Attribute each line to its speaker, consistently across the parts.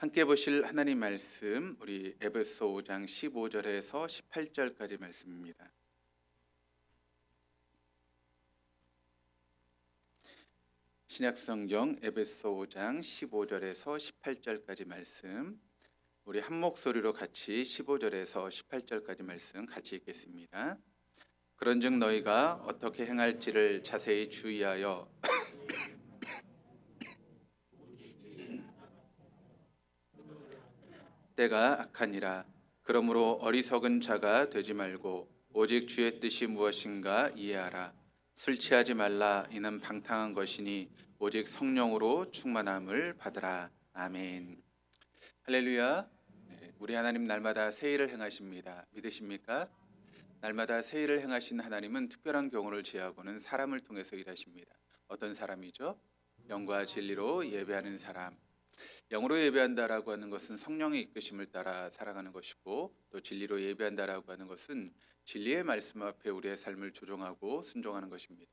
Speaker 1: 함께 보실 하나님 말씀 우리 에베소 5장 15절에서 18절까지 말씀입니다. 신약성경 에베소 5장 15절에서 18절까지 말씀 우리 한 목소리로 같이 15절에서 18절까지 말씀 같이 읽겠습니다. 그런즉 너희가 어떻게 행할지를 자세히 주의하여 때가 악하니라. 그러므로 어리석은 자가 되지 말고 오직 주의 뜻이 무엇인가 이해하라. 술 취하지 말라. 이는 방탕한 것이니 오직 성령으로 충만함을 받으라. 아멘. 할렐루야. 우리 하나님 날마다 새 일을 행하십니다. 믿으십니까? 날마다 새 일을 행하신 하나님은 특별한 경우를 제하고는 사람을 통해서 일하십니다. 어떤 사람이죠? 영과 진리로 예배하는 사람. 영으로 예배한다라고 하는 것은 성령의 이끄심을 따라 살아가는 것이고, 또 진리로 예배한다라고 하는 것은 진리의 말씀 앞에 우리의 삶을 조종하고 순종하는 것입니다.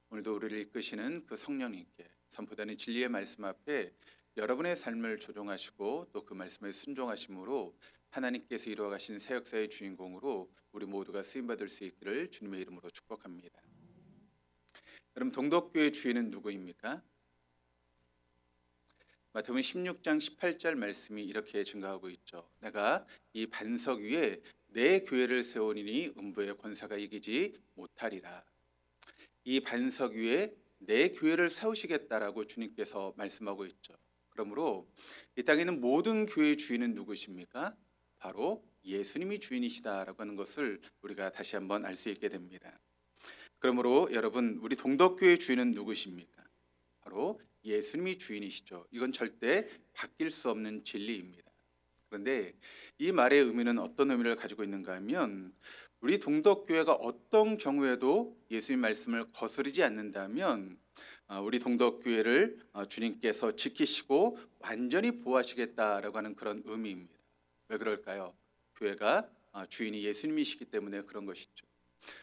Speaker 1: 오늘도 우리를 이끄시는 그 성령님께 선포되는 진리의 말씀 앞에 여러분의 삶을 조종하시고 또 그 말씀에 순종하심으로 하나님께서 이루어 가신 새 역사의 주인공으로 우리 모두가 쓰임받을 수 있기를 주님의 이름으로 축복합니다. 여러분, 동덕교회 주인은 누구입니까? 마태복음 16장 18절 말씀이 이렇게 증가하고 있죠. 내가 이 반석 위에 내 교회를 세우리니 음부의 권세가 이기지 못하리라. 이 반석 위에 내 교회를 세우시겠다라고 주님께서 말씀하고 있죠. 그러므로 이 땅에 있는 모든 교회의 주인은 누구십니까? 바로 예수님이 주인이시다라고 하는 것을 우리가 다시 한번 알 수 있게 됩니다. 그러므로 여러분, 우리 동덕교회의 주인은 누구십니까? 바로 예수님이 주인이시죠. 이건 절대 바뀔 수 없는 진리입니다. 그런데 이 말의 의미는 어떤 의미를 가지고 있는가 하면, 우리 동덕교회가 어떤 경우에도 예수님 말씀을 거스르지 않는다면 우리 동덕교회를 주님께서 지키시고 완전히 보호하시겠다라고 하는 그런 의미입니다. 왜 그럴까요? 교회가 주인이 예수님이시기 때문에 그런 것이죠.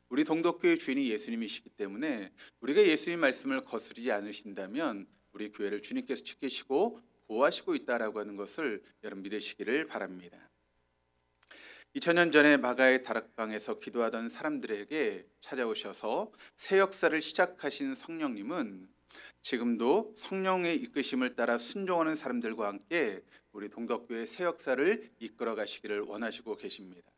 Speaker 1: 우리 동덕교회 주인이 예수님이시기 때문에 우리가 예수님 말씀을 거스르지 않으신다면 우리 교회를 주님께서 지키시고 보호하시고 있다라고 하는 것을 여러분 믿으시기를 바랍니다. 2000년 전에 마가의 다락방에서 기도하던 사람들에게 찾아오셔서 새 역사를 시작하신 성령님은 지금도 성령의 이끄심을 따라 순종하는 사람들과 함께 우리 동덕교회 새 역사를 이끌어 가시기를 원하시고 계십니다.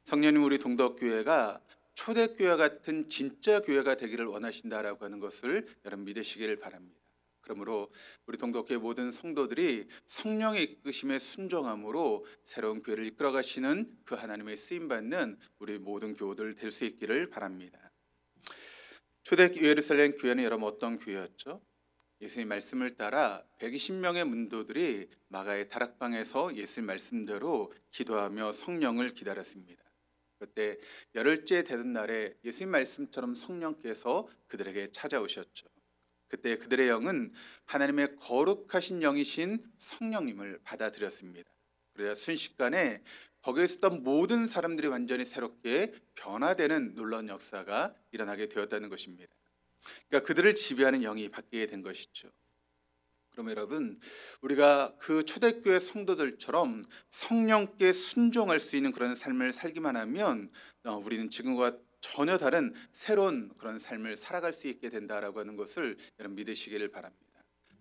Speaker 1: 성령님, 우리 동덕교회가 초대교회 같은 진짜 교회가 되기를 원하신다라고 하는 것을 여러분 믿으시기를 바랍니다. 그러므로 우리 동덕교회 모든 성도들이 성령의 이끄심에 순종함으로 새로운 교회를 이끌어 가시는 그 하나님의 쓰임받는 우리 모든 교우들 될 수 있기를 바랍니다. 초대 예루살렘 교회는 여러분 어떤 교회였죠? 예수님 말씀을 따라 120명의 문도들이 마가의 다락방에서 예수님 말씀대로 기도하며 성령을 기다렸습니다. 그때 열흘째 되는 날에 예수님 말씀처럼 성령께서 그들에게 찾아오셨죠. 그때 그들의 영은 하나님의 거룩하신 영이신 성령님을 받아들였습니다. 그래서 순식간에 거기에 있었던 모든 사람들이 완전히 새롭게 변화되는 놀라운 역사가 일어나게 되었다는 것입니다. 그러니까 그들을 지배하는 영이 바뀌게 된 것이죠. 그럼 여러분, 우리가 그 초대교회 성도들처럼 성령께 순종할 수 있는 그런 삶을 살기만 하면 우리는 지금과 전혀 다른 새로운 그런 삶을 살아갈 수 있게 된다라고 하는 것을 여러분 믿으시기를 바랍니다.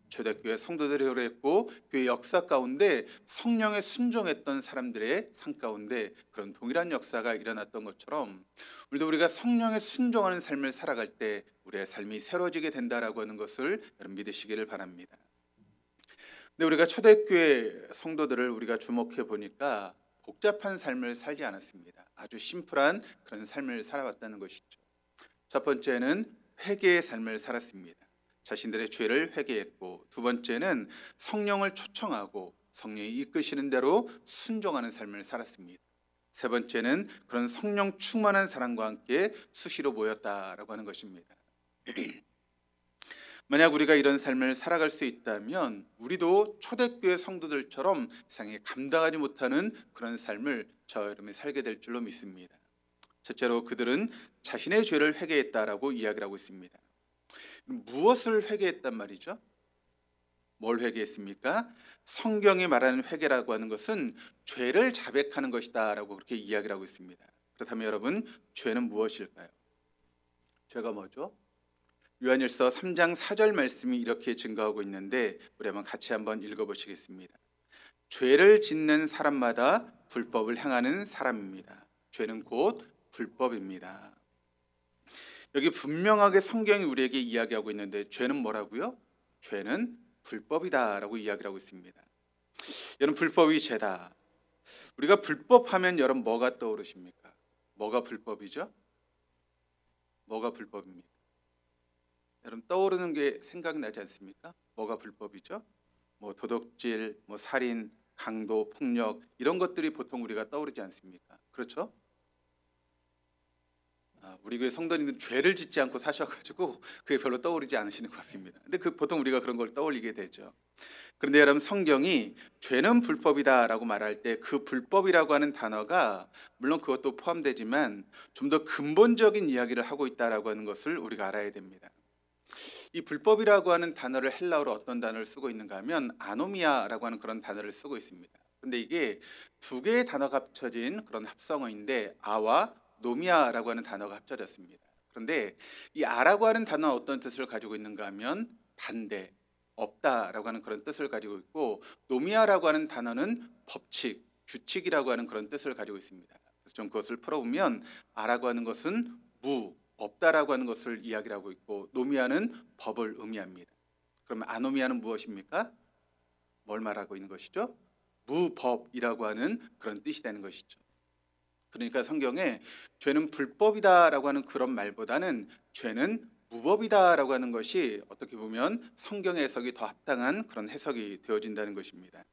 Speaker 1: 초대교회 성도들이 그랬고 교회 역사 가운데 성령에 순종했던 사람들의 삶 가운데 그런 동일한 역사가 일어났던 것처럼 우리가 성령에 순종하는 삶을 살아갈 때 우리의 삶이 새로워지게 된다라고 하는 것을 여러분 믿으시기를 바랍니다. 근데 우리가 초대교회 성도들을 우리가 주목해 보니까 복잡한 삶을 살지 않았습니다. 아주 심플한 그런 삶을 살아왔다는 것이죠. 첫 번째는 회개의 삶을 살았습니다. 자신들의 죄를 회개했고, 두 번째는 성령을 초청하고 성령이 이끄시는 대로 순종하는 삶을 살았습니다. 세 번째는 그런 성령 충만한 사람과 함께 수시로 모였다라고 하는 것입니다. 만약 우리가 이런 삶을 살아갈 수 있다면 우리도 초대교회 성도들처럼 세상에 감당하지 못하는 그런 삶을 저 여러분이 살게 될 줄로 믿습니다. 첫째로 그들은 자신의 죄를 회개했다라고 이야기를 하고 있습니다. 무엇을 회개했단 말이죠? 뭘 회개했습니까? 성경이 말하는 회개라고 하는 것은 죄를 자백하는 것이다라고 그렇게 이야기를 하고 있습니다. 그렇다면 여러분, 죄는 무엇일까요? 죄가 뭐죠? 요한일서 3장 4절 말씀이 이렇게 증거하고 있는데 우리 한번 같이 한번 읽어보시겠습니다. 죄를 짓는 사람마다 불법을 행하는 사람입니다. 죄는 곧 불법입니다. 여기 분명하게 성경이 우리에게 이야기하고 있는데 죄는 뭐라고요? 죄는 불법이다라고 이야기를 하고 있습니다. 여러분, 불법이 죄다. 우리가 불법하면 여러분 뭐가 떠오르십니까? 뭐가 불법이죠? 뭐가 불법입니까? 여러분 떠오르는 게 생각나지 않습니까? 뭐가 불법이죠? 뭐 도둑질, 뭐 살인, 강도, 폭력 이런 것들이 보통 우리가 떠오르지 않습니까? 그렇죠? 우리 교회 성도님들 죄를 짓지 않고 사셔가지고 그게 별로 떠오르지 않으시는 것 같습니다. 근데 보통 우리가 그런 걸 떠올리게 되죠. 그런데 여러분, 성경이 죄는 불법이다라고 말할 때 그 불법이라고 하는 단어가 물론 그것도 포함되지만 좀 더 근본적인 이야기를 하고 있다라고 하는 것을 우리가 알아야 됩니다. 이 불법이라고 하는 단어를 헬라어로 어떤 단어를 쓰고 있는가 하면 아노미아라고 하는 그런 단어를 쓰고 있습니다. 근데 이게 두 개의 단어가 합쳐진 그런 합성어인데 아와 노미아라고 하는 단어가 합쳐졌습니다. 그런데 이 아라고 하는 단어는 어떤 뜻을 가지고 있는가 하면 반대, 없다라고 하는 그런 뜻을 가지고 있고, 노미아라고 하는 단어는 법칙, 규칙이라고 하는 그런 뜻을 가지고 있습니다. 그래서 좀 그것을 풀어보면 아라고 하는 것은 없다라고 하는 것을 이야기를 하고 있고, 노미아는 법을 의미합니다. 그러면 아노미아는 무엇입니까? 뭘 말하고 있는 것이죠? 무법이라고 하는 그런 뜻이 되는 것이죠. 그러니까 성경에 죄는 불법이다라고 하는 그런 말보다는 죄는 무법이다라고 하는 것이 어떻게 보면 성경의 해석이 더 합당한 그런 해석이 되어진다는 것입니다.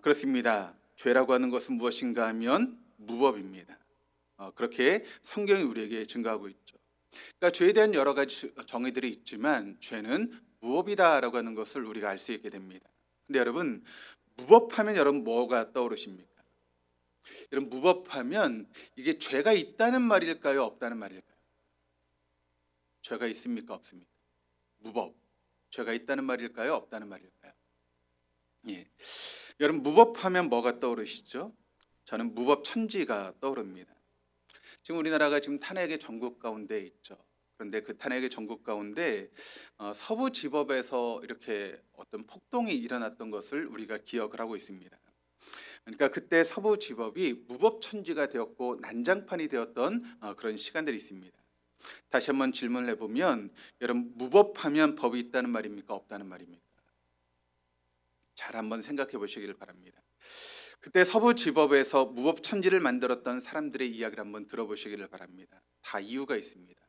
Speaker 1: 그렇습니다. 죄라고 하는 것은 무엇인가 하면 무법입니다. 그렇게 성경이 우리에게 증거하고 있죠. 그러니까 죄에 대한 여러 가지 정의들이 있지만 죄는 무법이다라고 하는 것을 우리가 알 수 있게 됩니다. 근데 여러분, 무법하면 여러분 뭐가 떠오르십니까? 여러분, 무법하면 이게 죄가 있다는 말일까요? 없다는 말일까요? 죄가 있습니까? 없습니까? 무법. 죄가 있다는 말일까요? 없다는 말일까요? 예. 여러분, 무법하면 뭐가 떠오르시죠? 저는 무법 천지가 떠오릅니다. 지금 우리나라가 지금 탄핵의 전국 가운데 있죠. 그런데 그 탄핵의 전국 가운데 서부지법에서 이렇게 어떤 폭동이 일어났던 것을 우리가 기억을 하고 있습니다. 그러니까 그때 서부지법이 무법천지가 되었고 난장판이 되었던 그런 시간들이 있습니다. 다시 한번 질문을 해보면, 여러분, 무법하면 법이 있다는 말입니까? 없다는 말입니까? 잘 한번 생각해 보시길 바랍니다. 그때 서부지법에서 무법천지를 만들었던 사람들의 이야기를 한번 들어보시기를 바랍니다. 다 이유가 있습니다.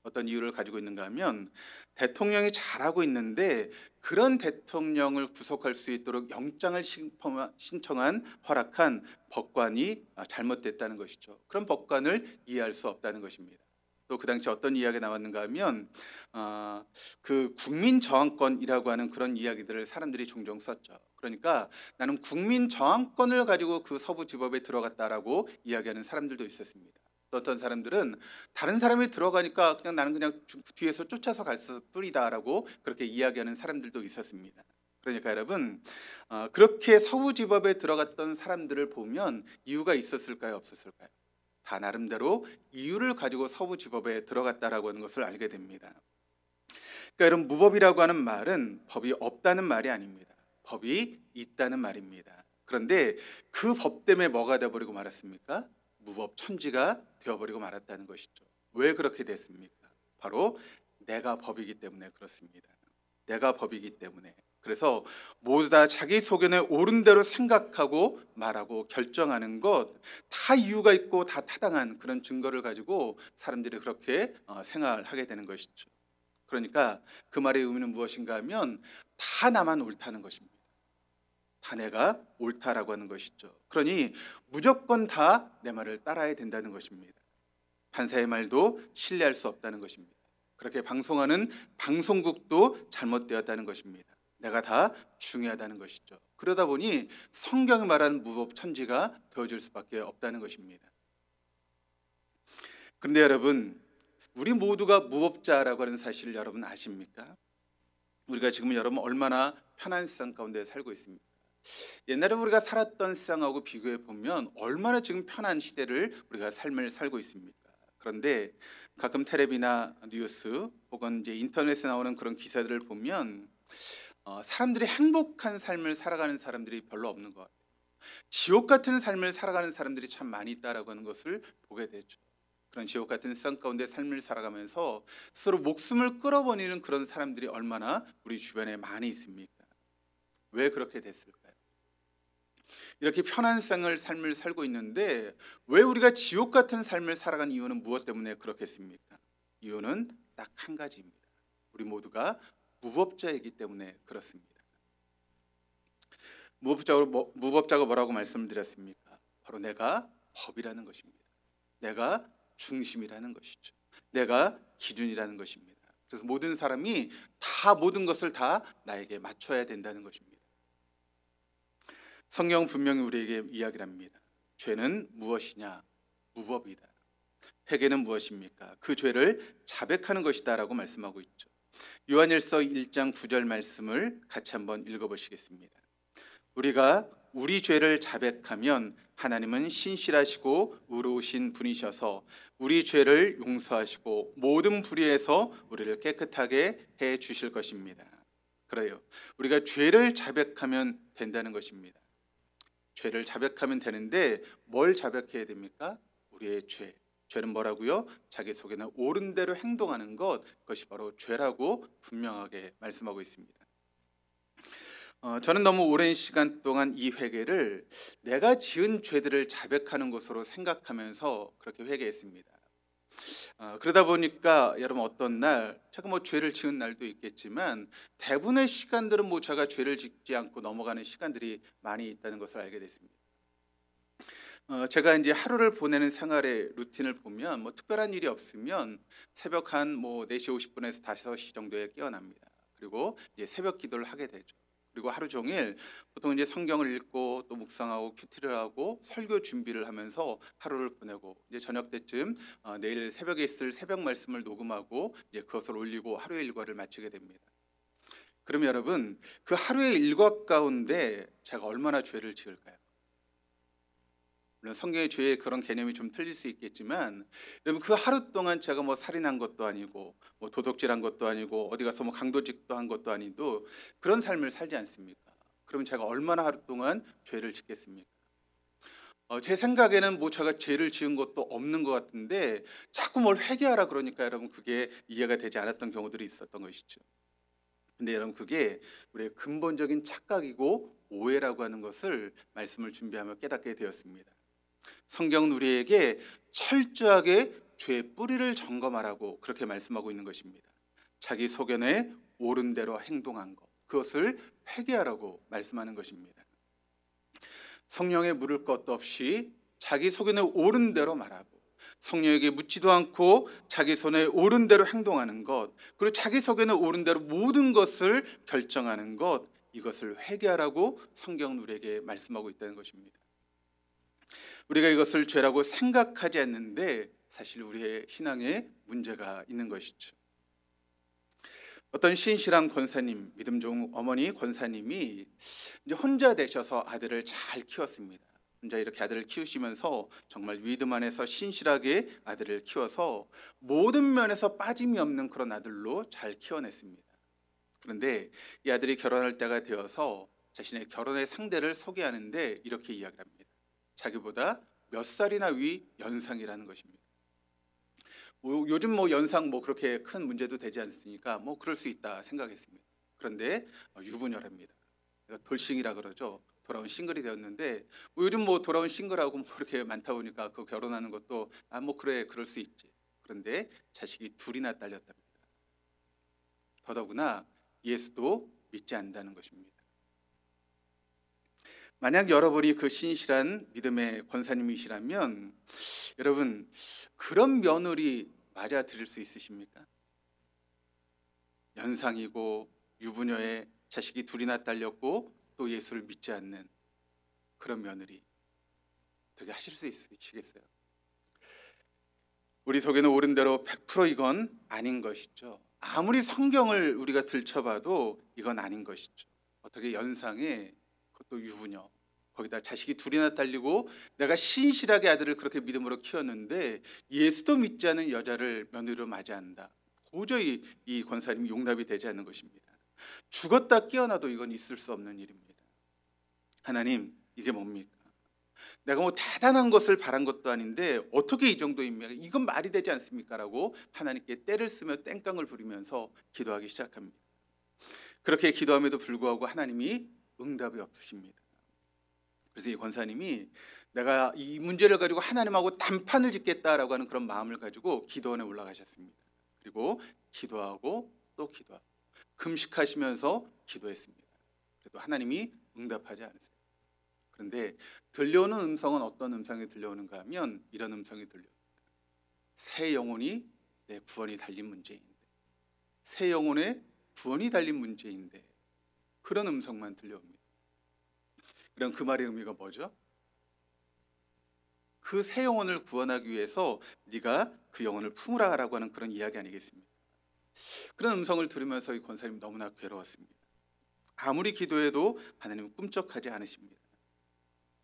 Speaker 1: 어떤 이유를 가지고 있는가 하면, 대통령이 잘하고 있는데 그런 대통령을 구속할 수 있도록 영장을 신청한 허락한 법관이 잘못됐다는 것이죠. 그런 법관을 이해할 수 없다는 것입니다. 또 그 당시 어떤 이야기가 나왔는가 하면 그 국민 저항권이라고 하는 그런 이야기들을 사람들이 종종 썼죠. 그러니까 나는 국민 저항권을 가지고 그 서부지법에 들어갔다라고 이야기하는 사람들도 있었습니다. 또 어떤 사람들은 다른 사람이 들어가니까 그냥 나는 그냥 뒤에서 쫓아서 갔을 뿐이다라고 그렇게 이야기하는 사람들도 있었습니다. 그러니까 여러분, 그렇게 서부지법에 들어갔던 사람들을 보면 이유가 있었을까요? 없었을까요? 다 나름대로 이유를 가지고 서부지법에 들어갔다라고 하는 것을 알게 됩니다. 그러니까 여러분, 무법이라고 하는 말은 법이 없다는 말이 아닙니다. 법이 있다는 말입니다. 그런데 그 법 때문에 뭐가 되어버리고 말았습니까? 무법천지가 되어버리고 말았다는 것이죠. 왜 그렇게 됐습니까? 바로 내가 법이기 때문에 그렇습니다. 내가 법이기 때문에. 그래서 모두 다 자기 소견에 옳은 대로 생각하고 말하고 결정하는 것, 다 이유가 있고 다 타당한 그런 증거를 가지고 사람들이 그렇게 생활하게 되는 것이죠. 그러니까 그 말의 의미는 무엇인가 하면 다 나만 옳다는 것입니다. 다 내가 옳다라고 하는 것이죠. 그러니 무조건 다 내 말을 따라야 된다는 것입니다. 판사의 말도 신뢰할 수 없다는 것입니다. 그렇게 방송하는 방송국도 잘못되었다는 것입니다. 내가 다 중요하다는 것이죠. 그러다 보니 성경이 말하는 무법천지가 되어질 수밖에 없다는 것입니다. 그런데 여러분, 우리 모두가 무법자라고 하는 사실을 여러분 아십니까? 우리가 지금 여러분 얼마나 편한 세상 가운데 살고 있습니까? 옛날에 우리가 살았던 세상하고 비교해 보면 얼마나 지금 편한 시대를 우리가 삶을 살고 있습니까? 그런데 가끔 텔레비나 뉴스 혹은 이제 인터넷에 나오는 그런 기사들을 보면 사람들이 행복한 삶을 살아가는 사람들이 별로 없는 것 같아요. 지옥 같은 삶을 살아가는 사람들이 참 많이 있다라고 하는 것을 보게 되죠. 그런 지옥 같은 세상 가운데 삶을 살아가면서 스스로 목숨을 끌어버리는 그런 사람들이 얼마나 우리 주변에 많이 있습니까? 왜 그렇게 됐을까요? 이렇게 편한 삶을 살고 있는데 왜 우리가 지옥 같은 삶을 살아가는 이유는 무엇 때문에 그렇겠습니까? 이유는 딱 한 가지입니다. 우리 모두가 무법자이기 때문에 그렇습니다. 무법자가 뭐라고 말씀을 드렸습니까? 바로 내가 법이라는 것입니다. 내가 중심이라는 것이죠. 내가 기준이라는 것입니다. 그래서 모든 사람이 다 모든 것을 다 나에게 맞춰야 된다는 것입니다. 성경 분명히 우리에게 이야기를 합니다. 죄는 무엇이냐? 무법이다. 회개는 무엇입니까? 그 죄를 자백하는 것이다라고 말씀하고 있죠. 요한일서 1장 9절 말씀을 같이 한번 읽어보시겠습니다. 우리가 우리 죄를 자백하면 하나님은 신실하시고 의로우신 분이셔서 우리 죄를 용서하시고 모든 불의에서 우리를 깨끗하게 해 주실 것입니다. 그래요. 우리가 죄를 자백하면 된다는 것입니다. 죄를 자백하면 되는데 뭘 자백해야 됩니까? 우리의 죄. 죄는 뭐라고요? 자기 속에는 옳은 대로 행동하는 것, 그것이 바로 죄라고 분명하게 말씀하고 있습니다. 저는 너무 오랜 시간 동안 이 회개를 내가 지은 죄들을 자백하는 것으로 생각하면서 그렇게 회개했습니다. 그러다 보니까 여러분 어떤 날 제가 뭐 죄를 지은 날도 있겠지만 대부분의 시간들은 뭐 제가 죄를 짓지 않고 넘어가는 시간들이 많이 있다는 것을 알게 됐습니다. 제가 이제 하루를 보내는 생활의 루틴을 보면 뭐 특별한 일이 없으면 새벽 한 뭐 4시 50분에서 5시 정도에 깨어납니다. 그리고 이제 새벽 기도를 하게 되죠. 그리고 하루 종일 보통 이제 성경을 읽고 또 묵상하고 큐티를 하고 설교 준비를 하면서 하루를 보내고 이제 저녁 때쯤 내일 새벽에 있을 새벽 말씀을 녹음하고 이제 그것을 올리고 하루의 일과를 마치게 됩니다. 그럼 여러분 그 하루의 일과 가운데 제가 얼마나 죄를 지을까요? 물론 성경의 죄의 그런 개념이 좀 틀릴 수 있겠지만 여러분 그 하루 동안 제가 뭐 살인한 것도 아니고 뭐 도둑질한 것도 아니고 어디 가서 뭐 강도짓도 한 것도 아니고 그런 삶을 살지 않습니까? 그러면 제가 얼마나 하루 동안 죄를 짓겠습니까? 제 생각에는 뭐 제가 죄를 지은 것도 없는 것 같은데 자꾸 뭘 회개하라 그러니까 여러분 그게 이해가 되지 않았던 경우들이 있었던 것이죠. 근데 여러분 그게 우리의 근본적인 착각이고 오해라고 하는 것을 말씀을 준비하며 깨닫게 되었습니다. 성경은 우리에게 철저하게 죄의 뿌리를 점검하라고 그렇게 말씀하고 있는 것입니다. 자기 소견에 옳은 대로 행동한 것, 그것을 회개하라고 말씀하는 것입니다. 성령에 물을 것도 없이 자기 소견에 옳은 대로 말하고 성령에게 묻지도 않고 자기 손에 옳은 대로 행동하는 것, 그리고 자기 소견에 옳은 대로 모든 것을 결정하는 것, 이것을 회개하라고 성경은 우리에게 말씀하고 있다는 것입니다. 우리가 이것을 죄라고 생각하지 않는데 사실 우리의 신앙에 문제가 있는 것이죠. 어떤 신실한 권사님, 믿음 좋은 어머니 권사님이 이제 혼자 되셔서 아들을 잘 키웠습니다. 혼자 이렇게 아들을 키우시면서 정말 믿음 안에서 신실하게 아들을 키워서 모든 면에서 빠짐이 없는 그런 아들로 잘 키워냈습니다. 그런데 이 아들이 결혼할 때가 되어서 자신의 결혼의 상대를 소개하는데 이렇게 이야기합니다. 자기보다 몇 살이나 위 연상이라는 것입니다. 요즘 뭐 연상 뭐 그렇게 큰 문제도 되지 않습니까? 뭐 그럴 수 있다 생각했습니다. 그런데 유부녀랍니다. 돌싱이라 그러죠. 돌아온 싱글이 되었는데 요즘 뭐 돌아온 싱글하고 뭐 그렇게 많다 보니까 그 결혼하는 것도 뭐 그래 그럴 수 있지. 그런데 자식이 둘이나 딸렸답니다. 더더구나 예수도 믿지 않는다는 것입니다. 만약 여러분이 그 신실한 믿음의 권사님이시라면 여러분 그런 며느리 맞아들일 수 있으십니까? 연상이고 유부녀의 자식이 둘이나 딸렸고 또 예수를 믿지 않는 그런 며느리 어떻게 하실 수 있으시겠어요? 우리 속에는 옳은 대로 100% 이건 아닌 것이죠. 아무리 성경을 우리가 들춰봐도 이건 아닌 것이죠. 어떻게 연상에 그것도 유부녀 거기다 자식이 둘이나 딸리고 내가 신실하게 아들을 그렇게 믿음으로 키웠는데 예수도 믿지 않은 여자를 며느리로 맞이한다. 도저히 이 권사님이 용납이 되지 않는 것입니다. 죽었다 깨어나도 이건 있을 수 없는 일입니다. 하나님, 이게 뭡니까? 내가 뭐 대단한 것을 바란 것도 아닌데 어떻게 이 정도입니까? 이건 말이 되지 않습니까? 라고 하나님께 떼를 쓰며 땡깡을 부리면서 기도하기 시작합니다. 그렇게 기도함에도 불구하고 하나님이 응답이 없으십니다. 그래서 이 권사님이 내가 이 문제를 가지고 하나님하고 단판을 짓겠다라고 하는 그런 마음을 가지고 기도원에 올라가셨습니다. 그리고 기도하고 또 기도하고 금식하시면서 기도했습니다. 그래도 하나님이 응답하지 않으세요. 그런데 들려오는 음성은 어떤 음성이 들려오는가 하면 이런 음성이 들려옵니다. 새 영혼이 내 구원이 달린 문제인데, 새 영혼의 구원이 달린 문제인데, 그런 음성만 들려옵니다. 그럼 그 말의 의미가 뭐죠? 그 새 영혼을 구원하기 위해서 네가 그 영혼을 품으라라고 하는 그런 이야기 아니겠습니까? 그런 음성을 들으면서 이 권사님이 너무나 괴로웠습니다. 아무리 기도해도 하나님은 꿈쩍하지 않으십니다.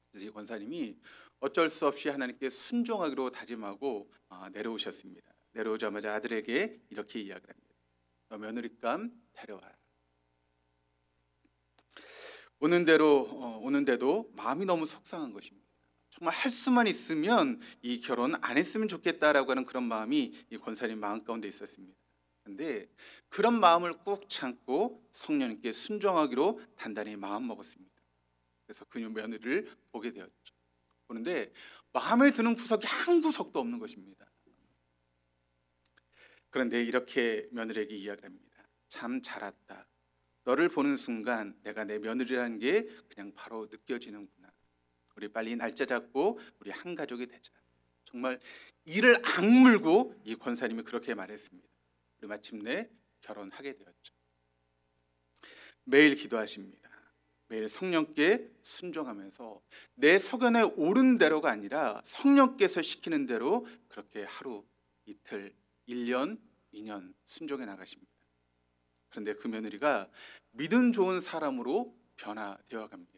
Speaker 1: 그래서 이 권사님이 어쩔 수 없이 하나님께 순종하기로 다짐하고 내려오셨습니다. 내려오자마자 아들에게 이렇게 이야기를 합니다. 너 며느리감 데려와라. 오는데도 마음이 너무 속상한 것입니다. 정말 할 수만 있으면 이 결혼 안 했으면 좋겠다라고 하는 그런 마음이 이 권사님 마음 가운데 있었습니다. 그런데 그런 마음을 꾹 참고 성령님께 순종하기로 단단히 마음 먹었습니다. 그래서 그 며느리를 보게 되었죠. 그런데 마음에 드는 구석이 한 구석도 없는 것입니다. 그런데 이렇게 며느리에게 이야기합니다. 참 잘 왔다. 너를 보는 순간 내가 내 며느리라는 게 그냥 바로 느껴지는구나. 우리 빨리 날짜 잡고 우리 한 가족이 되자. 정말 이를 악물고 이 권사님이 그렇게 말했습니다. 그리고 마침내 결혼하게 되었죠. 매일 기도하십니다. 매일 성령께 순종하면서 내 소견에 옳은 대로가 아니라 성령께서 시키는 대로 그렇게 하루, 이틀, 1년, 2년 순종해 나가십니다. 그런데 그 며느리가 믿음 좋은 사람으로 변화되어 갑니다.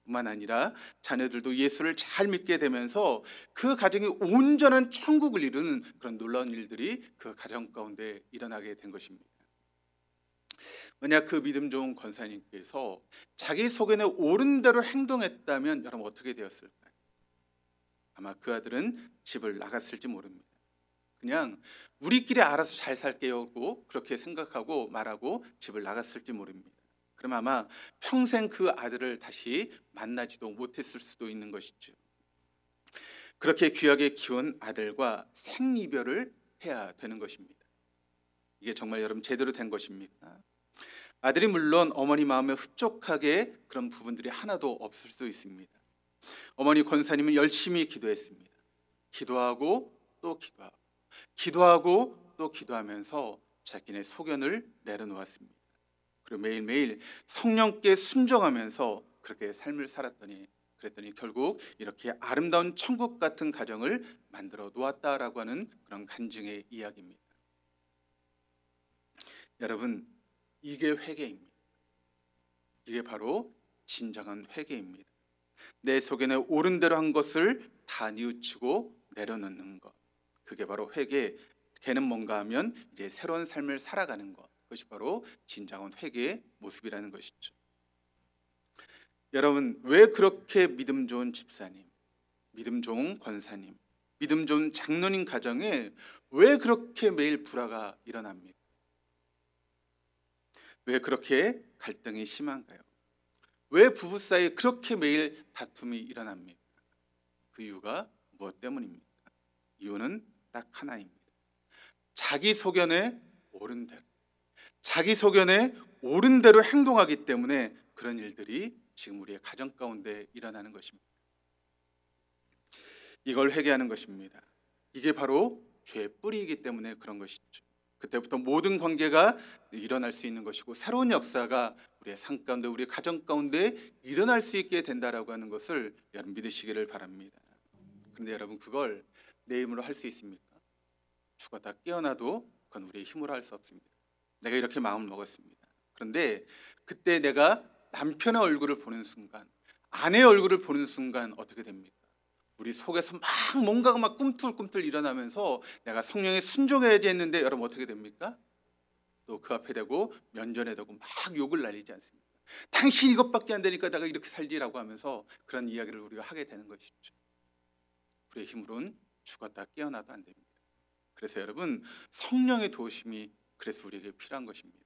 Speaker 1: 뿐만 아니라 자녀들도 예수를 잘 믿게 되면서 그 가정이 온전한 천국을 이루는 그런 놀라운 일들이 그 가정 가운데 일어나게 된 것입니다. 만약 그 믿음 좋은 권사님께서 자기 소견에 옳은 대로 행동했다면 여러분 어떻게 되었을까요? 아마 그 아들은 집을 나갔을지 모릅니다. 그냥 우리끼리 알아서 잘 살게요고 그렇게 생각하고 말하고 집을 나갔을지 모릅니다. 그럼 아마 평생 그 아들을 다시 만나지도 못했을 수도 있는 것이죠. 그렇게 귀하게 키운 아들과 생이별을 해야 되는 것입니다. 이게 정말 여러분 제대로 된 것입니까? 아들이 물론 어머니 마음에 흡족하게 그런 부분들이 하나도 없을 수 있습니다. 어머니 권사님은 열심히 기도했습니다. 기도하고 또 기도하고 기도하고 또 기도하면서 자기네 소견을 내려놓았습니다. 그리고 매일매일 성령께 순종하면서 그렇게 삶을 살았더니 그랬더니 결국 이렇게 아름다운 천국 같은 가정을 만들어 놓았다라고 하는 그런 간증의 이야기입니다. 여러분, 이게 회개입니다. 이게 바로 진정한 회개입니다. 내 소견에 옳은 대로 한 것을 다 뉘우치고 내려놓는 것. 그게 바로 회개. 걔는 뭔가 하면 이제 새로운 삶을 살아가는 것. 그것이 바로 진정한 회개의 모습이라는 것이죠. 여러분, 왜 그렇게 믿음 좋은 집사님, 믿음 좋은 권사님, 믿음 좋은 장로님 가정에 왜 그렇게 매일 불화가 일어납니까? 왜 그렇게 갈등이 심한가요? 왜 부부 사이에 그렇게 매일 다툼이 일어납니까? 그 이유가 무엇 때문입니까? 이유는 딱 하나입니다. 자기 소견에 옳은 대로, 자기 소견에 옳은 대로 행동하기 때문에 그런 일들이 지금 우리의 가정 가운데 일어나는 것입니다. 이걸 회개하는 것입니다. 이게 바로 죄의 뿌리이기 때문에 그런 것이죠. 그때부터 모든 관계가 일어날 수 있는 것이고 새로운 역사가 우리의 삶 가운데 우리의 가정 가운데 일어날 수 있게 된다라고 하는 것을 여러분 믿으시기를 바랍니다. 그런데 여러분 그걸 내 힘으로 할 수 있습니까? 죽었다 깨어나도 그건 우리의 힘으로 할 수 없습니다. 내가 이렇게 마음을 먹었습니다. 그런데 그때 내가 남편의 얼굴을 보는 순간, 아내의 얼굴을 보는 순간 어떻게 됩니까? 우리 속에서 막 뭔가가 막 꿈틀꿈틀 일어나면서 내가 성령에 순종해야지 했는데 여러분 어떻게 됩니까? 또 그 앞에 대고 면전에 대고 막 욕을 날리지 않습니까? 당신 이것밖에 안 되니까 내가 이렇게 살지라고 하면서 그런 이야기를 우리가 하게 되는 것이죠. 우리의 힘으로는 죽었다 깨어나도 안 됩니다. 그래서 여러분, 성령의 도우심이 그래서 우리에게 필요한 것입니다.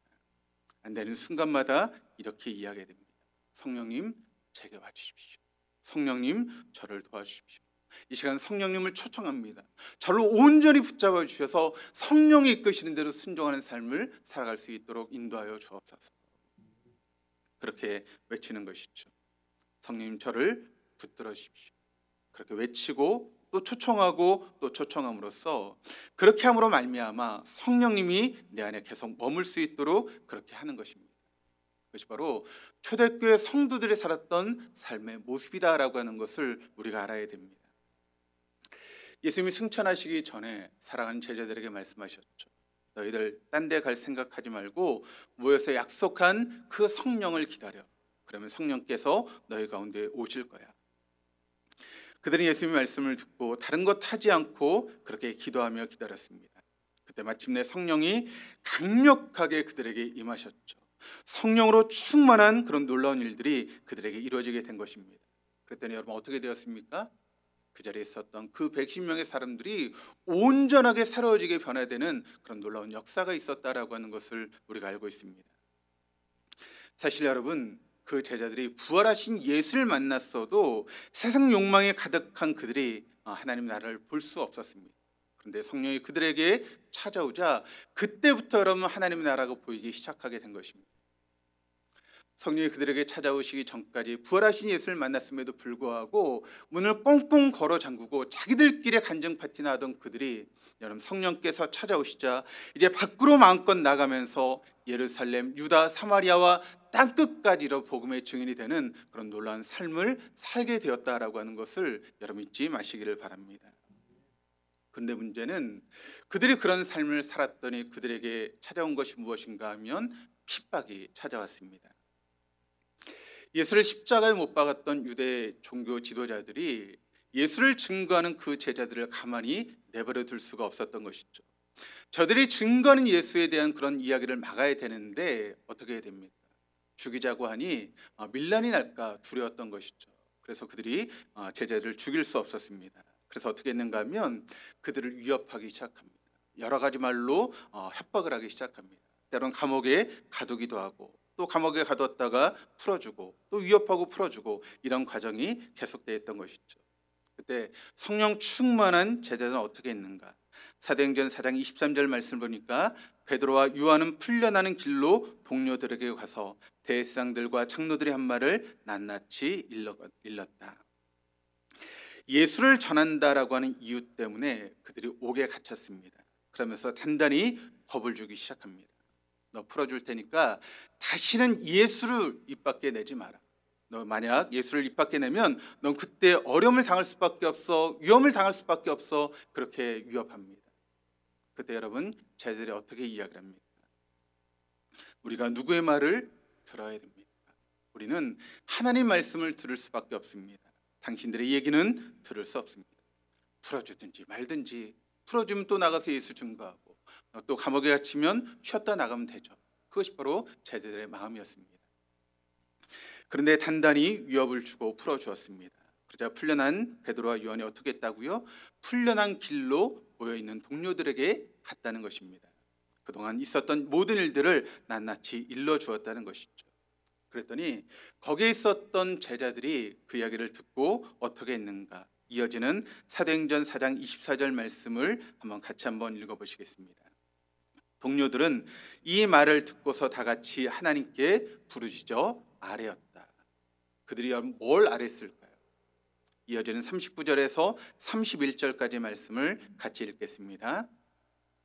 Speaker 1: 안 되는 순간마다 이렇게 이야기해야 됩니다. 성령님, 제게 와주십시오. 성령님, 저를 도와주십시오. 이 시간 성령님을 초청합니다. 저를 온전히 붙잡아 주셔서 성령이 이끄시는 대로 순종하는 삶을 살아갈 수 있도록 인도하여 주옵소서. 그렇게 외치는 것이죠. 성령님, 저를 붙들어 주십시오. 그렇게 외치고 또 초청하고 또 초청함으로써, 그렇게 함으로 말미암아 성령님이 내 안에 계속 머물 수 있도록 그렇게 하는 것입니다. 그것이 바로 초대교회 성도들이 살았던 삶의 모습이다라고 하는 것을 우리가 알아야 됩니다. 예수님이 승천하시기 전에 사랑하는 제자들에게 말씀하셨죠. 너희들 딴 데 갈 생각하지 말고 모여서 약속한 그 성령을 기다려. 그러면 성령께서 너희 가운데 오실 거야. 그들은 예수님의 말씀을 듣고 다른 것 하지 않고 그렇게 기도하며 기다렸습니다. 그때 마침내 성령이 강력하게 그들에게 임하셨죠. 성령으로 충만한 그런 놀라운 일들이 그들에게 이루어지게 된 것입니다. 그랬더니 여러분 어떻게 되었습니까? 그 자리에 있었던 그 110명의 사람들이 온전하게 새로워지게 변화되는 그런 놀라운 역사가 있었다라고 하는 것을 우리가 알고 있습니다. 사실 여러분, 그 제자들이 부활하신 예수를 만났어도 세상 욕망에 가득한 그들이 하나님 나라를 볼 수 없었습니다. 그런데 성령이 그들에게 찾아오자 그때부터 여러분 하나님 나라가 보이기 시작하게 된 것입니다. 성령이 그들에게 찾아오시기 전까지 부활하신 예수를 만났음에도 불구하고 문을 꽁꽁 걸어 잠그고 자기들끼리 간증 파티나 하던 그들이 여러분 성령께서 찾아오시자 이제 밖으로 마음껏 나가면서 예루살렘, 유다, 사마리아와 땅끝까지로 복음의 증인이 되는 그런 놀라운 삶을 살게 되었다라고 하는 것을 여러분 잊지 마시기를 바랍니다. 그런데 문제는 그들이 그런 삶을 살았더니 그들에게 찾아온 것이 무엇인가 하면 핍박이 찾아왔습니다. 예수를 십자가에 못 박았던 유대 종교 지도자들이 예수를 증거하는 그 제자들을 가만히 내버려 둘 수가 없었던 것이죠. 저들이 증거하는 예수에 대한 그런 이야기를 막아야 되는데 어떻게 해야 됩니까? 죽이자고 하니 밀란이 날까 두려웠던 것이죠. 그래서 그들이 제자들을 죽일 수 없었습니다. 그래서 어떻게 했는가 하면 그들을 위협하기 시작합니다. 여러 가지 말로 협박을 하기 시작합니다. 때로는 감옥에 가두기도 하고 또 감옥에 가두었다가 풀어주고 또 위협하고 풀어주고 이런 과정이 계속되었던 것이죠. 그때 성령 충만한 제자들은 어떻게 했는가? 사도행전 4장 23절 말씀을 보니까 베드로와 요한은 풀려나는 길로 동료들에게 가서 대제사장들과 장로들이 한 말을 낱낱이 일렀다. 예수를 전한다라고 하는 이유 때문에 그들이 옥에 갇혔습니다. 그러면서 단단히 겁을 주기 시작합니다. 너 풀어줄 테니까 다시는 예수를 입 밖에 내지 마라. 너 만약 예수를 입 밖에 내면 넌 그때 어려움을 당할 수밖에 없어, 위험을 당할 수밖에 없어. 그렇게 위협합니다. 그때 여러분 제자들이 어떻게 이야기를 합니까? 우리가 누구의 말을 들어야 됩니까? 우리는 하나님 말씀을 들을 수밖에 없습니다. 당신들의 얘기는 들을 수 없습니다. 풀어주든지 말든지, 풀어주면 또 나가서 예수 증거하고 또 감옥에 갇히면 쉬었다 나가면 되죠. 그것이 바로 제자들의 마음이었습니다. 그런데 단단히 위협을 주고 풀어주었습니다. 그러자 풀려난 베드로와 요한이 어떻게 했다고요? 풀려난 길로 모여있는 동료들에게 갔다는 것입니다. 그동안 있었던 모든 일들을 낱낱이 일러주었다는 것이죠. 그랬더니 거기에 있었던 제자들이 그 이야기를 듣고 어떻게 했는가? 이어지는 사도행전 4장 24절 말씀을 같이 한번 읽어보시겠습니다. 동료들은 이 말을 듣고서 다 같이 하나님께 부르짖어 아뢰었다. 그들이 뭘 아뢰었을까요? 이어지는 39절에서 31절까지 말씀을 같이 읽겠습니다.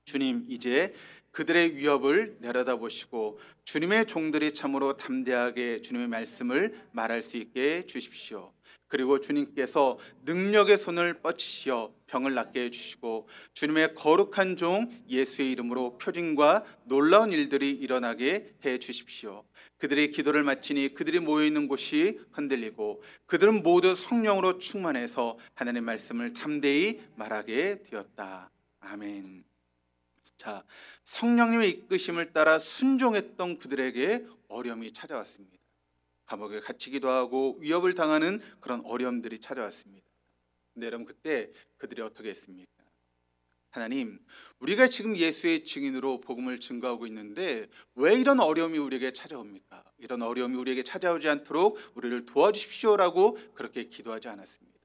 Speaker 1: 주님, 이제 그들의 위협을 내려다보시고 주님의 종들이 참으로 담대하게 주님의 말씀을 말할 수 있게 해 주십시오. 그리고 주님께서 능력의 손을 뻗치시어 병을 낫게 해주시고 주님의 거룩한 종 예수의 이름으로 표징과 놀라운 일들이 일어나게 해 주십시오. 그들이 기도를 마치니 그들이 모여있는 곳이 흔들리고 그들은 모두 성령으로 충만해서 하나님의 말씀을 담대히 말하게 되었다. 아멘. 자, 성령님의 이끄심을 따라 순종했던 그들에게 어려움이 찾아왔습니다. 감옥에 갇히기도 하고 위협을 당하는 그런 어려움들이 찾아왔습니다. 근데 여러분, 그때 그들이 어떻게 했습니까? 하나님, 우리가 지금 예수의 증인으로 복음을 증거하고 있는데 왜 이런 어려움이 우리에게 찾아옵니까? 이런 어려움이 우리에게 찾아오지 않도록 우리를 도와주십시오라고 그렇게 기도하지 않았습니다.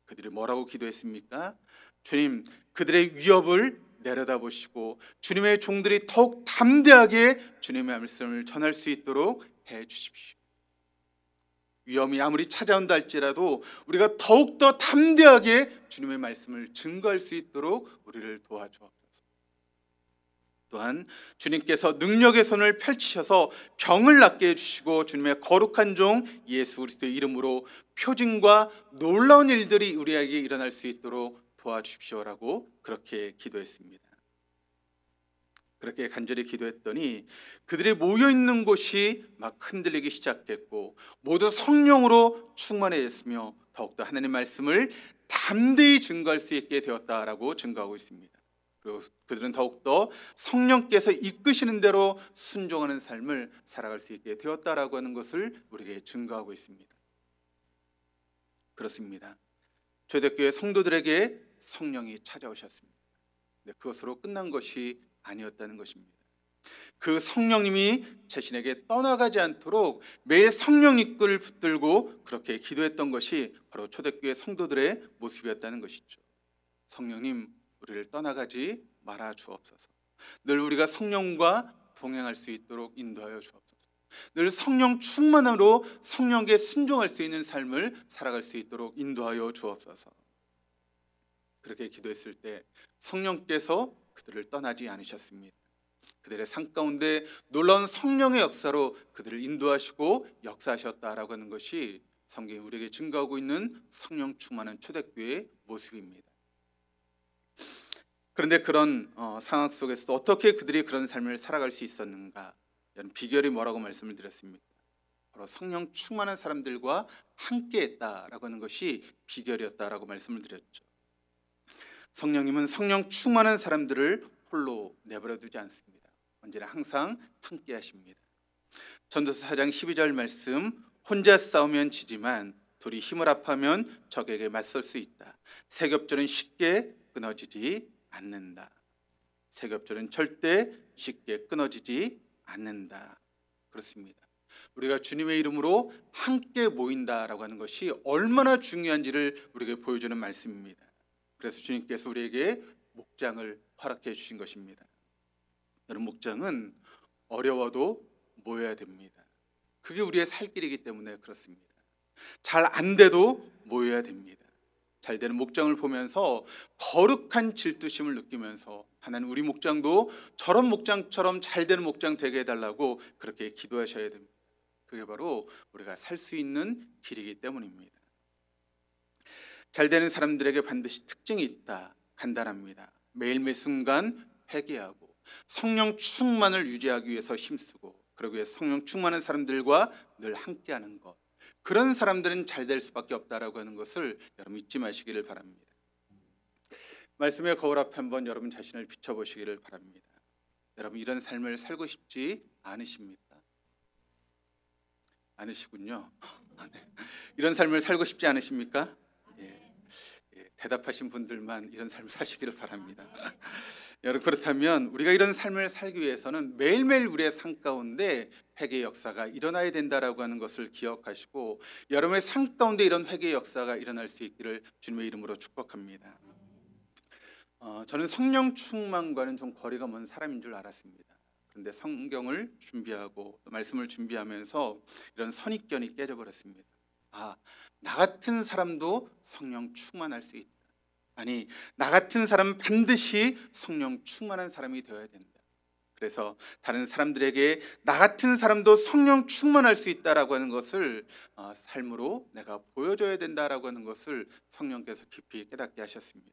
Speaker 1: 그들이 뭐라고 기도했습니까? 주님, 그들의 위협을 내려다보시고 주님의 종들이 더욱 담대하게 주님의 말씀을 전할 수 있도록 해 주십시오. 위험이 아무리 찾아온다 할지라도 우리가 더욱더 담대하게 주님의 말씀을 증거할 수 있도록 우리를 도와주옵소서. 또한 주님께서 능력의 손을 펼치셔서 병을 낫게 해주시고 주님의 거룩한 종 예수 그리스도의 이름으로 표징과 놀라운 일들이 우리에게 일어날 수 있도록 도와주십시오라고 그렇게 기도했습니다. 그렇게 간절히 기도했더니 그들이 모여있는 곳이 막 흔들리기 시작했고 모두 성령으로 충만해졌으며 더욱더 하나님의 말씀을 담대히 증거할 수 있게 되었다라고 증거하고 있습니다. 그리고 그들은 더욱더 성령께서 이끄시는 대로 순종하는 삶을 살아갈 수 있게 되었다라고 하는 것을 우리에게 증거하고 있습니다. 그렇습니다. 초대교회 성도들에게 성령이 찾아오셨습니다. 그것으로 끝난 것이 아니었다는 것입니다. 그 성령님이 자신에게 떠나가지 않도록 매일 성령 이끌을 붙들고 그렇게 기도했던 것이 바로 초대교회 성도들의 모습이었다는 것이죠. 성령님, 우리를 떠나가지 말아 주옵소서. 늘 우리가 성령과 동행할 수 있도록 인도하여 주옵소서. 늘 성령 충만으로 성령께 순종할 수 있는 삶을 살아갈 수 있도록 인도하여 주옵소서. 그렇게 기도했을 때 성령께서 그들을 떠나지 않으셨습니다. 그들의 삶 가운데 놀라운 성령의 역사로 그들을 인도하시고 역사하셨다라고 하는 것이 성경이 우리에게 증거하고 있는 성령 충만한 초대교회의 모습입니다. 그런데 그런 상황 속에서도 어떻게 그들이 그런 삶을 살아갈 수 있었는가? 비결이 뭐라고 말씀을 드렸습니까? 바로 성령 충만한 사람들과 함께했다라고 하는 것이 비결이었다라고 말씀을 드렸죠. 성령님은 성령 충만한 사람들을 홀로 내버려 두지 않습니다. 언제나 항상 함께 하십니다. 전도서 4장 12절 말씀, 혼자 싸우면 지지만 둘이 힘을 합하면 적에게 맞설 수 있다. 세겹절은 쉽게 끊어지지 않는다. 세겹절은 절대 쉽게 끊어지지 않는다. 그렇습니다. 우리가 주님의 이름으로 함께 모인다라고 하는 것이 얼마나 중요한지를 우리에게 보여주는 말씀입니다. 그래서 주님께서 우리에게 목장을 허락해 주신 것입니다. 여러분, 목장은 어려워도 모여야 됩니다. 그게 우리의 살 길이기 때문에 그렇습니다. 잘 안 돼도 모여야 됩니다. 잘 되는 목장을 보면서 거룩한 질투심을 느끼면서 하나님, 우리 목장도 저런 목장처럼 잘 되는 목장 되게 해달라고 그렇게 기도하셔야 됩니다. 그게 바로 우리가 살 수 있는 길이기 때문입니다. 잘 되는 사람들에게 반드시 특징이 있다. 간단합니다. 매일매일 순간 회개하고 성령 충만을 유지하기 위해서 힘쓰고 그러기 위해서 성령 충만한 사람들과 늘 함께하는 것. 그런 사람들은 잘 될 수밖에 없다라고 하는 것을 여러분 잊지 마시기를 바랍니다. 말씀의 거울 앞에 한번 여러분 자신을 비춰보시기를 바랍니다. 여러분, 이런 삶을 살고 싶지 않으십니까? 않으시군요. 이런 삶을 살고 싶지 않으십니까? 대답하신 분들만 이런 삶을 사시기를 바랍니다. 여러분, 그렇다면 우리가 이런 삶을 살기 위해서는 매일매일 우리의 삶 가운데 회개의 역사가 일어나야 된다라고 하는 것을 기억하시고 여러분의 삶 가운데 이런 회개의 역사가 일어날 수 있기를 주님의 이름으로 축복합니다. 저는 성령 충만과는 좀 거리가 먼 사람인 줄 알았습니다. 그런데 성경을 준비하고 또 말씀을 준비하면서 이런 선입견이 깨져버렸습니다. 나 같은 사람도 성령 충만할 수 있다. 아니, 나 같은 사람은 반드시 성령 충만한 사람이 되어야 된다. 그래서 다른 사람들에게 나 같은 사람도 성령 충만할 수 있다라고 하는 것을 삶으로 내가 보여줘야 된다라고 하는 것을 성령께서 깊이 깨닫게 하셨습니다.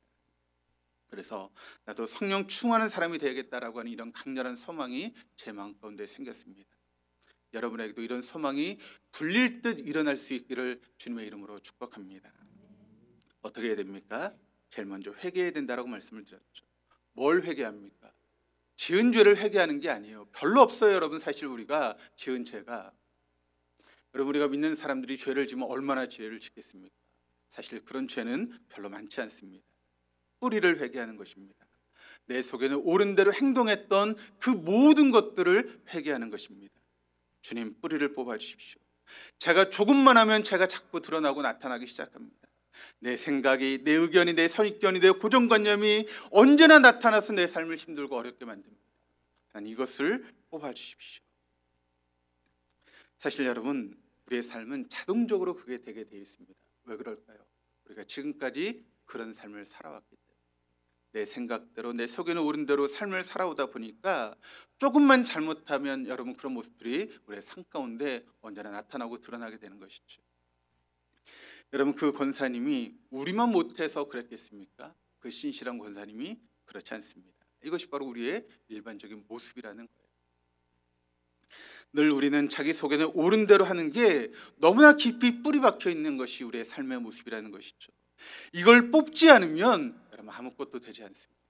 Speaker 1: 그래서 나도 성령 충만한 사람이 되야겠다라고 하는 이런 강렬한 소망이 제 마음 가운데 생겼습니다. 여러분에게도 이런 소망이 불릴 듯 일어날 수 있기를 주님의 이름으로 축복합니다. 어떻게 해야 됩니까? 제일 먼저 회개해야 된다라고 말씀을 드렸죠. 뭘 회개합니까? 지은 죄를 회개하는 게 아니에요. 별로 없어요, 여러분. 사실 우리가 지은 죄가, 여러분, 우리가 믿는 사람들이 죄를 지으면 얼마나 죄를 짓겠습니까? 사실 그런 죄는 별로 많지 않습니다. 뿌리를 회개하는 것입니다. 내 속에는 옳은 대로 행동했던 그 모든 것들을 회개하는 것입니다. 주님, 뿌리를 뽑아 주십시오. 제가 조금만 하면 제가 자꾸 드러나고 나타나기 시작합니다. 내 생각이, 내 의견이, 내 선입견이, 내 고정관념이 언제나 나타나서 내 삶을 힘들고 어렵게 만듭니다. 하나님, 이것을 뽑아 주십시오. 사실 여러분, 우리의 삶은 자동적으로 그게 되게 되어 있습니다. 왜 그럴까요? 우리가 지금까지 그런 삶을 살아왔기 때문에, 내 생각대로, 내 속에는 옳은 대로 삶을 살아오다 보니까 조금만 잘못하면 여러분 그런 모습들이 우리의 삶 가운데 언제나 나타나고 드러나게 되는 것이죠. 여러분, 그 권사님이 우리만 못해서 그랬겠습니까? 그 신실한 권사님이 그렇지 않습니다. 이것이 바로 우리의 일반적인 모습이라는 거예요. 늘 우리는 자기 속에는 옳은 대로 하는 게 너무나 깊이 뿌리 박혀 있는 것이 우리의 삶의 모습이라는 것이죠. 이걸 뽑지 않으면 여러분 아무것도 되지 않습니다.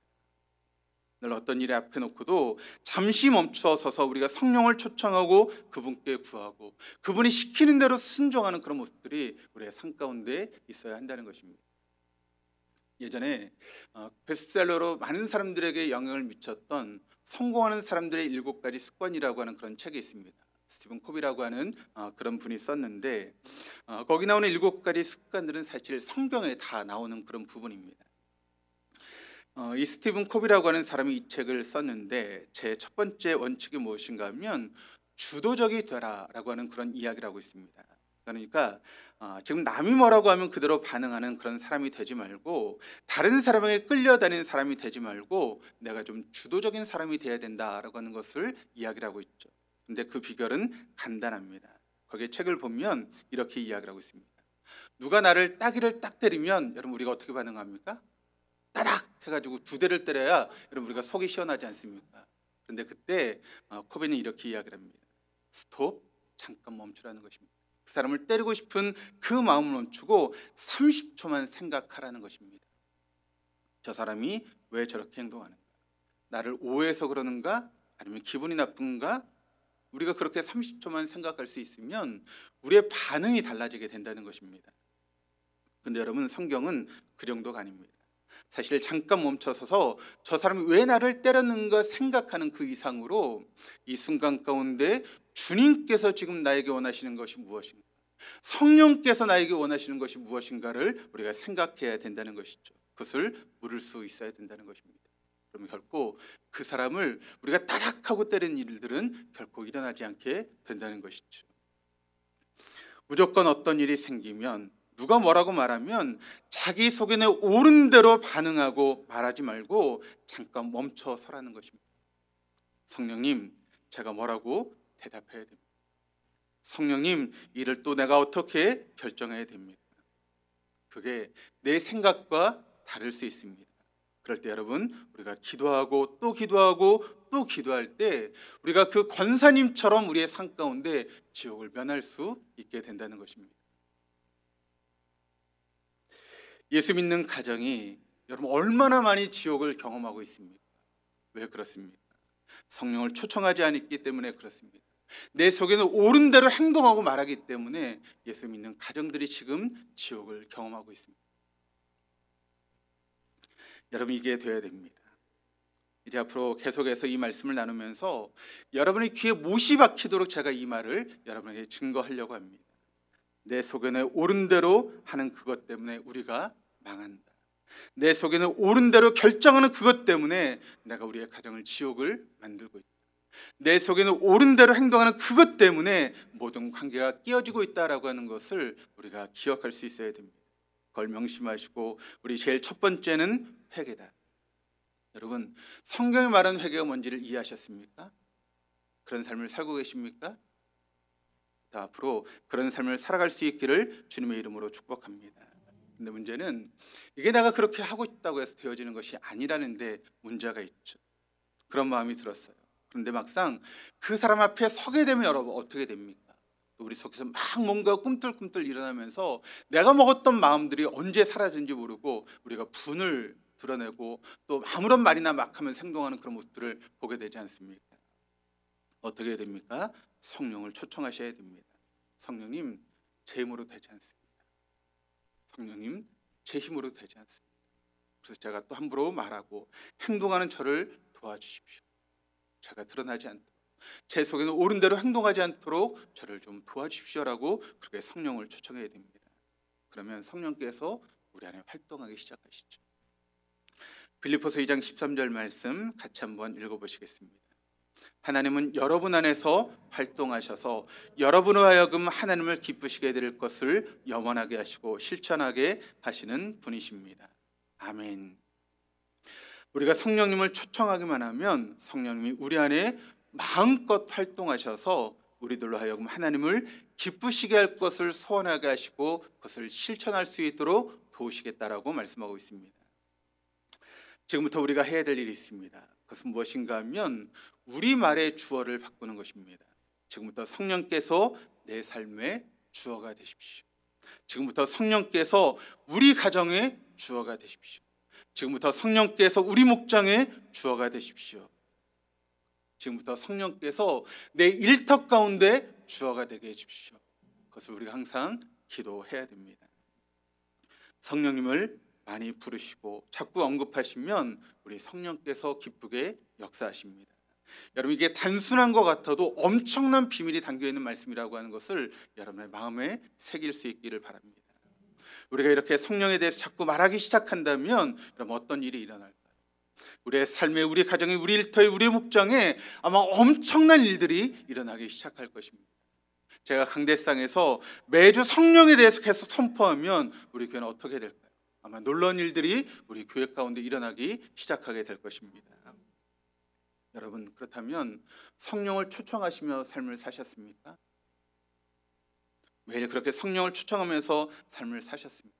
Speaker 1: 늘 어떤 일에 앞에 놓고도 잠시 멈춰서서 우리가 성령을 초청하고 그분께 구하고 그분이 시키는 대로 순종하는 그런 모습들이 우리의 삶 가운데 있어야 한다는 것입니다. 예전에 베스트셀러로 많은 사람들에게 영향을 미쳤던 성공하는 사람들의 7가지 습관이라고 하는 그런 책이 있습니다. 스티븐 코비라고 하는 그런 분이 썼는데 거기 나오는 7가지 습관들은 사실 성경에 다 나오는 그런 부분입니다. 이 스티븐 코비라고 하는 사람이 이 책을 썼는데 제 첫 번째 원칙이 무엇인가 하면 주도적이 되라라고 하는 그런 이야기를 하고 있습니다. 그러니까 지금 남이 뭐라고 하면 그대로 반응하는 그런 사람이 되지 말고, 다른 사람에게 끌려다니는 사람이 되지 말고 내가 좀 주도적인 사람이 돼야 된다라고 하는 것을 이야기를 하고 있죠. 근데 그 비결은 간단합니다. 거기에 책을 보면 이렇게 이야기를 하고 있습니다. 누가 나를 따귀를 딱 때리면 여러분 우리가 어떻게 반응합니까? 따닥 해가지고 2대를 때려야 여러분 우리가 속이 시원하지 않습니까? 그런데 그때 코비는 이렇게 이야기를 합니다. 스톱, 잠깐 멈추라는 것입니다. 그 사람을 때리고 싶은 그 마음을 멈추고 30초만 생각하라는 것입니다. 저 사람이 왜 저렇게 행동하는가? 나를 오해해서 그러는가? 아니면 기분이 나쁜가? 우리가 그렇게 30초만 생각할 수 있으면 우리의 반응이 달라지게 된다는 것입니다. 근데 여러분, 성경은 그 정도가 아닙니다. 사실 잠깐 멈춰서서 저 사람이 왜 나를 때렸는가 생각하는 그 이상으로 이 순간 가운데 주님께서 지금 나에게 원하시는 것이 무엇인가, 성령께서 나에게 원하시는 것이 무엇인가를 우리가 생각해야 된다는 것이죠. 그것을 물을 수 있어야 된다는 것입니다. 그러면 결코 그 사람을 우리가 따닥하고 때리는 일들은 결코 일어나지 않게 된다는 것이죠. 무조건 어떤 일이 생기면 누가 뭐라고 말하면 자기 속에는 옳은 대로 반응하고 말하지 말고 잠깐 멈춰 서라는 것입니다. 성령님, 제가 뭐라고 대답해야 됩니다. 성령님, 이를 또 내가 어떻게 결정해야 됩니까? 그게 내 생각과 다를 수 있습니다. 그럴 때 여러분, 우리가 기도하고 또 기도하고 또 기도할 때 우리가 그 권사님처럼 우리의 삶 가운데 지옥을 면할 수 있게 된다는 것입니다. 예수 믿는 가정이 여러분 얼마나 많이 지옥을 경험하고 있습니까? 왜 그렇습니까? 성령을 초청하지 않았기 때문에 그렇습니다. 내 속에는 옳은 대로 행동하고 말하기 때문에 예수 믿는 가정들이 지금 지옥을 경험하고 있습니다. 여러분, 이게 되어야 됩니다. 이제 앞으로 계속해서 이 말씀을 나누면서 여러분의 귀에 못이 박히도록 제가 이 말을 여러분에게 증거하려고 합니다. 내 속에는 옳은 대로 하는 그것 때문에 우리가 망한다. 내 속에는 옳은 대로 결정하는 그것 때문에 내가 우리의 가정을 지옥을 만들고 있다. 내 속에는 옳은 대로 행동하는 그것 때문에 모든 관계가 끼어지고 있다라고 하는 것을 우리가 기억할 수 있어야 됩니다. 그걸 명심하시고 우리 제일 첫 번째는 회개다. 여러분, 성경이 말하는 회개가 뭔지를 이해하셨습니까? 그런 삶을 살고 계십니까? 앞으로 그런 삶을 살아갈 수 있기를 주님의 이름으로 축복합니다. 근데 문제는 이게 내가 그렇게 하고 싶다고 해서 되어지는 것이 아니라는 데 문제가 있죠. 그런 마음이 들었어요. 그런데 막상 그 사람 앞에 서게 되면 여러분 어떻게 됩니까? 우리 속에서 막 뭔가 꿈틀꿈틀 일어나면서 내가 먹었던 마음들이 언제 사라진지 모르고 우리가 분을 드러내고 또 아무런 말이나 막 하면서 행동하는 그런 모습들을 보게 되지 않습니까? 어떻게 됩니까? 성령을 초청하셔야 됩니다. 성령님, 제 힘으로 되지 않습니다. 성령님, 제 힘으로 되지 않습니다. 그래서 제가 또 함부로 말하고 행동하는 저를 도와주십시오. 제가 드러나지 않도록, 제 속에는 옳은 대로 행동하지 않도록 저를 좀 도와주십시오라고 그렇게 성령을 초청해야 됩니다. 그러면 성령께서 우리 안에 활동하기 시작하시죠. 빌립보서 2장 13절 말씀 같이 한번 읽어보시겠습니다. 하나님은 여러분 안에서 활동하셔서 여러분으로 하여금 하나님을 기쁘시게 해드릴 것을 염원하게 하시고 실천하게 하시는 분이십니다. 아멘. 우리가 성령님을 초청하기만 하면 성령님이 우리 안에 마음껏 활동하셔서 우리들로 하여금 하나님을 기쁘시게 할 것을 소원하게 하시고 그것을 실천할 수 있도록 도우시겠다라고 말씀하고 있습니다. 지금부터 우리가 해야 될 일이 있습니다. 그것은 무엇인가 하면 우리말의 주어를 바꾸는 것입니다. 지금부터 성령께서 내 삶의 주어가 되십시오. 지금부터 성령께서 우리 가정의 주어가 되십시오. 지금부터 성령께서 우리 목장의 주어가 되십시오. 지금부터 성령께서 내 일터 가운데 주어가 되게 해주십시오. 그것을 우리가 항상 기도해야 됩니다. 성령님을 많이 부르시고 자꾸 언급하시면 우리 성령께서 기쁘게 역사하십니다. 여러분, 이게 단순한 것 같아도 엄청난 비밀이 담겨있는 말씀이라고 하는 것을 여러분의 마음에 새길 수 있기를 바랍니다. 우리가 이렇게 성령에 대해서 자꾸 말하기 시작한다면 여러분 어떤 일이 일어날까요? 우리의 삶에, 우리 가정에, 우리 일터에, 우리 목장에 아마 엄청난 일들이 일어나기 시작할 것입니다. 제가 강대상에서 매주 성령에 대해서 계속 선포하면 우리 교회는 어떻게 될까요? 아마 놀라운 일들이 우리 교회 가운데 일어나기 시작하게 될 것입니다. 여러분, 그렇다면 성령을 초청하시며 삶을 사셨습니까? 매일 그렇게 성령을 초청하면서 삶을 사셨습니까?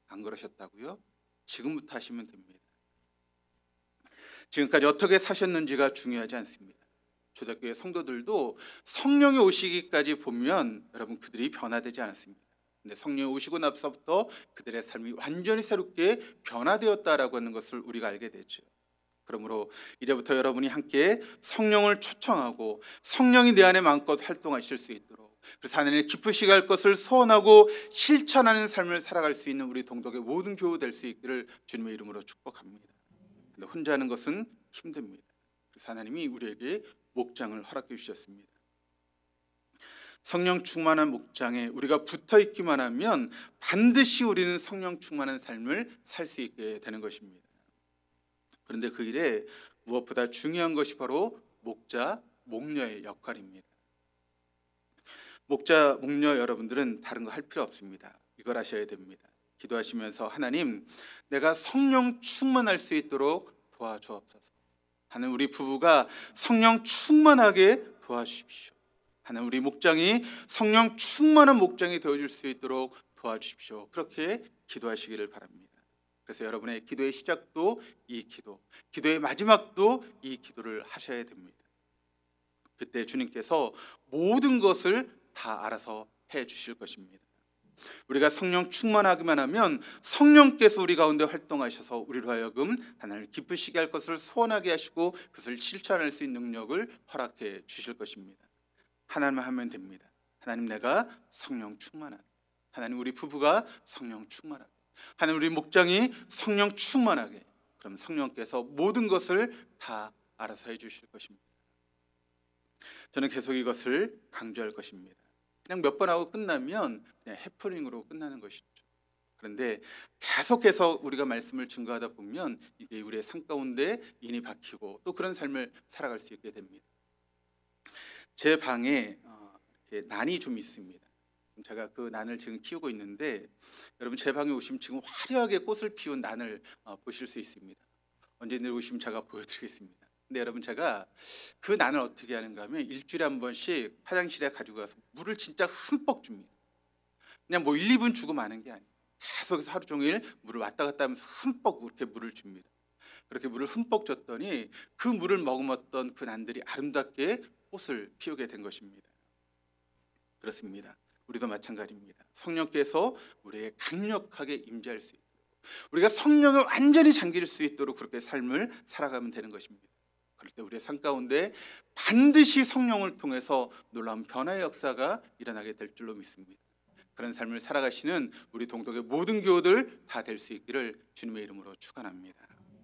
Speaker 1: 안 그러셨다고요? 지금부터 하시면 됩니다. 지금까지 어떻게 사셨는지가 중요하지 않습니다. 초대교회 성도들도 성령이 오시기까지 보면 여러분 그들이 변화되지 않았습니다. 근데 성령이 오시고 나서부터 그들의 삶이 완전히 새롭게 변화되었다라고 하는 것을 우리가 알게 되죠. 그러므로 이제부터 여러분이 함께 성령을 초청하고 성령이 내 안에 마음껏 활동하실 수 있도록, 그래서 하나님의 기쁘시게 할 것을 소원하고 실천하는 삶을 살아갈 수 있는 우리 동덕의 모든 교우 될 수 있기를 주님의 이름으로 축복합니다. 근데 혼자 하는 것은 힘듭니다. 그래서 하나님이 우리에게 목장을 허락해 주셨습니다. 성령 충만한 목장에 우리가 붙어 있기만 하면 반드시 우리는 성령 충만한 삶을 살 수 있게 되는 것입니다. 그런데 그 일에 무엇보다 중요한 것이 바로 목자, 목녀의 역할입니다. 목자, 목녀 여러분들은 다른 거 할 필요 없습니다. 이걸 하셔야 됩니다. 기도하시면서 하나님, 내가 성령 충만할 수 있도록 도와주옵소서. 하나님, 우리 부부가 성령 충만하게 도와주십시오. 하나님, 우리 목장이 성령 충만한 목장이 되어줄 수 있도록 도와주십시오. 그렇게 기도하시기를 바랍니다. 그래서 여러분의 기도의 시작도 이 기도, 기도의 마지막도 이 기도를 하셔야 됩니다. 그때 주님께서 모든 것을 다 알아서 해 주실 것입니다. 우리가 성령 충만하기만 하면 성령께서 우리 가운데 활동하셔서 우리로 하여금 하나님을 기쁘시게 할 것을 소원하게 하시고 그것을 실천할 수 있는 능력을 허락해 주실 것입니다. 하나님만 하면 됩니다. 하나님, 내가 성령 충만하게, 하나님 우리 부부가 성령 충만하게, 하나님 우리 목장이 성령 충만하게, 그럼 성령께서 모든 것을 다 알아서 해 주실 것입니다. 저는 계속 이것을 강조할 것입니다. 그냥 몇 번 하고 끝나면 그냥 해프닝으로 끝나는 것이죠. 그런데 계속해서 우리가 말씀을 증거하다 보면 이게 우리의 삶 가운데 인이 박히고 또 그런 삶을 살아갈 수 있게 됩니다. 제 방에 이렇게 난이 좀 있습니다. 제가 그 난을 지금 키우고 있는데 여러분 제 방에 오시면 지금 화려하게 꽃을 피운 난을 보실 수 있습니다. 언제든 오시면 제가 보여드리겠습니다. 근데 여러분 제가 그 난을 어떻게 하는가 하면 일주일에 한 번씩 화장실에 가지고 가서 물을 진짜 흠뻑 줍니다. 그냥 뭐 1, 2분 주고 마는 게 아니에요. 계속해서 하루 종일 물을 왔다 갔다 하면서 흠뻑 그렇게 물을 줍니다. 그렇게 물을 흠뻑 줬더니 그 물을 머금었던 그 난들이 아름답게 꽃을 피우게 된 것입니다. 그렇습니다. 우리도 마찬가지입니다. 성령께서 우리에게 강력하게 임재할 수 있도록, 우리가 성령에 완전히 잠길 수 있도록 그렇게 삶을 살아가면 되는 것입니다. 그럴 때 우리의 삶 가운데 반드시 성령을 통해서 놀라운 변화의 역사가 일어나게 될 줄로 믿습니다. 그런 삶을 살아가시는 우리 동독의 모든 교우들 다 될 수 있기를 주님의 이름으로 축원합니다.